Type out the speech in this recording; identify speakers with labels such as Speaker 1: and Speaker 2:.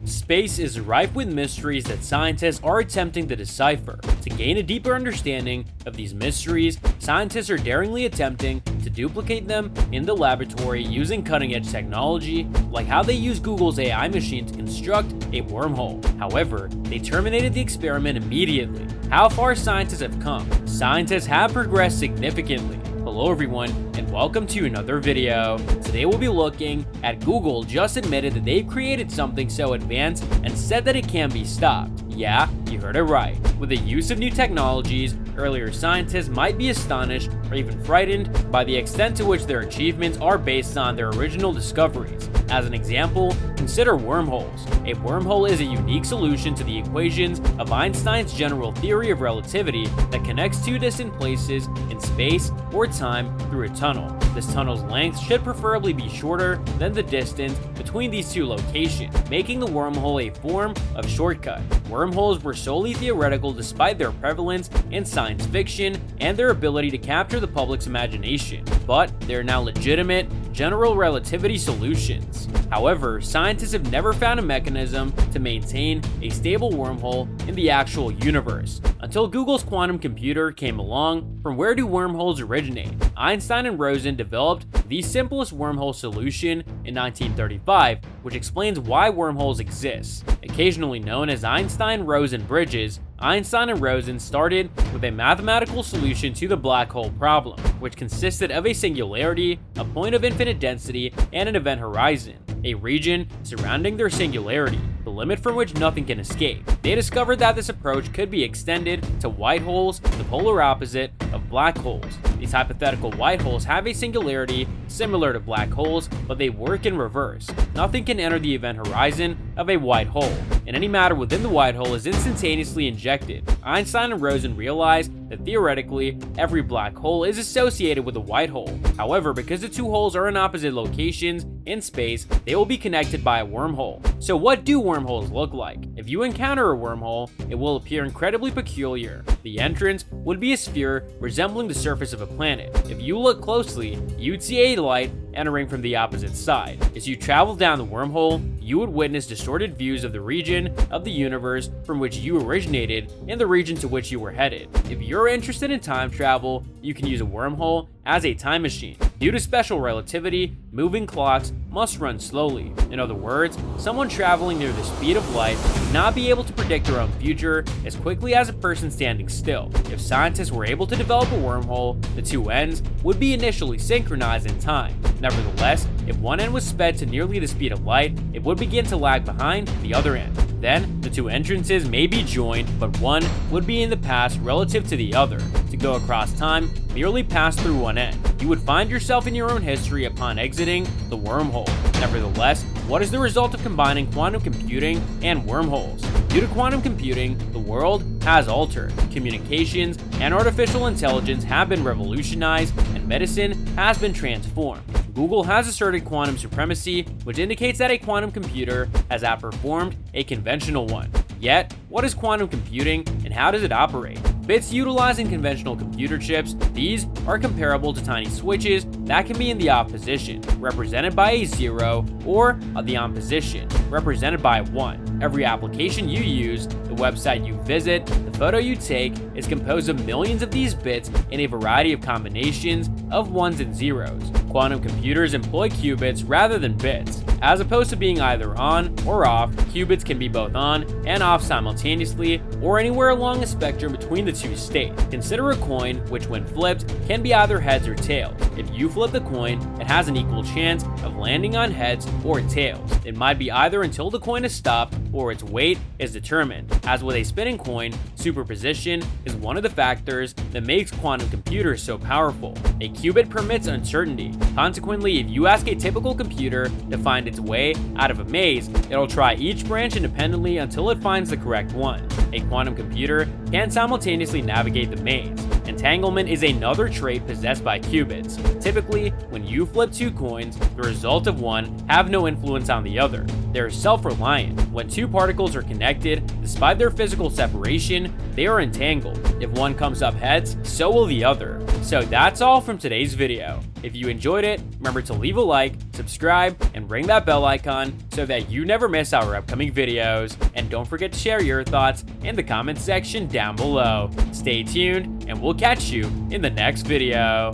Speaker 1: Space is rife with mysteries that scientists are attempting to decipher. To gain a deeper understanding of these mysteries, scientists are daringly attempting to duplicate them in the laboratory using cutting-edge technology, like how they use Google's AI machine to construct a wormhole. However, they terminated the experiment immediately. How far scientists have come. Scientists have progressed significantly. Hello everyone, and welcome to another video. Today we'll be looking at Google just admitted that they've created something so advanced and said that it can be stopped. Yeah, you heard it right. With the use of new technologies, earlier scientists might be astonished or even frightened by the extent to which their achievements are based on their original discoveries. As an example, consider wormholes. A wormhole is a unique solution to the equations of Einstein's general theory of relativity that connects two distant places in space or time through a tunnel. This tunnel's length should preferably be shorter than the distance between these two locations, making the wormhole a form of shortcut. Wormholes were solely theoretical despite their prevalence in science fiction and their ability to capture the public's imagination, but they are now legitimate general relativity solutions. However, scientists have never found a mechanism to maintain a stable wormhole in the actual universe. Until Google's quantum computer came along, from where do wormholes originate? Einstein and Rosen developed the simplest wormhole solution in 1935, which explains why wormholes exist. Occasionally known as Einstein-Rosen bridges, Einstein and Rosen started with a mathematical solution to the black hole problem, which consisted of a singularity, a point of infinite density, and an event horizon, a region surrounding their singularity, the limit from which nothing can escape. They discovered that this approach could be extended to white holes, the polar opposite of black holes. These hypothetical white holes have a singularity similar to black holes, but they work in reverse. Nothing can enter the event horizon of a white hole, and any matter within the white hole is instantaneously injected. Einstein and Rosen realized that theoretically, every black hole is associated with a white hole. However, because the two holes are in opposite locations in space, they will be connected by a wormhole. So what do wormholes look like? If you encounter a wormhole, it will appear incredibly peculiar. The entrance would be a sphere resembling the surface of a planet. If you look closely, you'd see a light entering from the opposite side. As you travel down the wormhole, you would witness distorted views of the region of the universe from which you originated and the region to which you were headed. If you're interested in time travel, you can use a wormhole as a time machine. Due to special relativity, moving clocks must run slowly. In other words, someone traveling near the speed of light would not be able to predict their own future as quickly as a person standing still. If scientists were able to develop a wormhole, the two ends would be initially synchronized in time. Nevertheless, if one end was sped to nearly the speed of light, it would begin to lag behind the other end. Then, the two entrances may be joined, but one would be in the past relative to the other. To go across time, merely pass through one end. You would find yourself in your own history upon exiting the wormhole. Nevertheless, what is the result of combining quantum computing and wormholes? Due to quantum computing, the world has altered. Communications and artificial intelligence have been revolutionized, and medicine has been transformed. Google has asserted quantum supremacy, which indicates that a quantum computer has outperformed a conventional one. Yet, what is quantum computing and how does it operate? Bits utilizing conventional computer chips, these are comparable to tiny switches that can be in the off position, represented by a 0, or the on position, represented by a 1. Every application you use, the website you visit, the photo you take, is composed of millions of these bits in a variety of combinations of 1s and 0s. Quantum computers employ qubits rather than bits. As opposed to being either on or off, qubits can be both on and off simultaneously, or anywhere along a spectrum between the two states. Consider a coin, which when flipped, can be either heads or tails. If you flip the coin, it has an equal chance of landing on heads or tails. It might be either until the coin is stopped or its weight is determined. As with a spinning coin, superposition is one of the factors that makes quantum computers so powerful. A qubit permits uncertainty. Consequently, if you ask a typical computer to find its way out of a maze, it'll try each branch independently until it finds the correct one. A quantum computer can simultaneously navigate the maze, and Entanglement is another trait possessed by qubits. Typically, when you flip two coins, the result of one have no influence on the other. They're self-reliant. When two particles are connected, despite their physical separation, they are entangled. If one comes up heads, so will the other. So that's all from today's video. If you enjoyed it, remember to leave a like, subscribe, and ring that bell icon so that you never miss our upcoming videos. And don't forget to share your thoughts in the comments section down below. Stay tuned, and we'll catch you in the next video.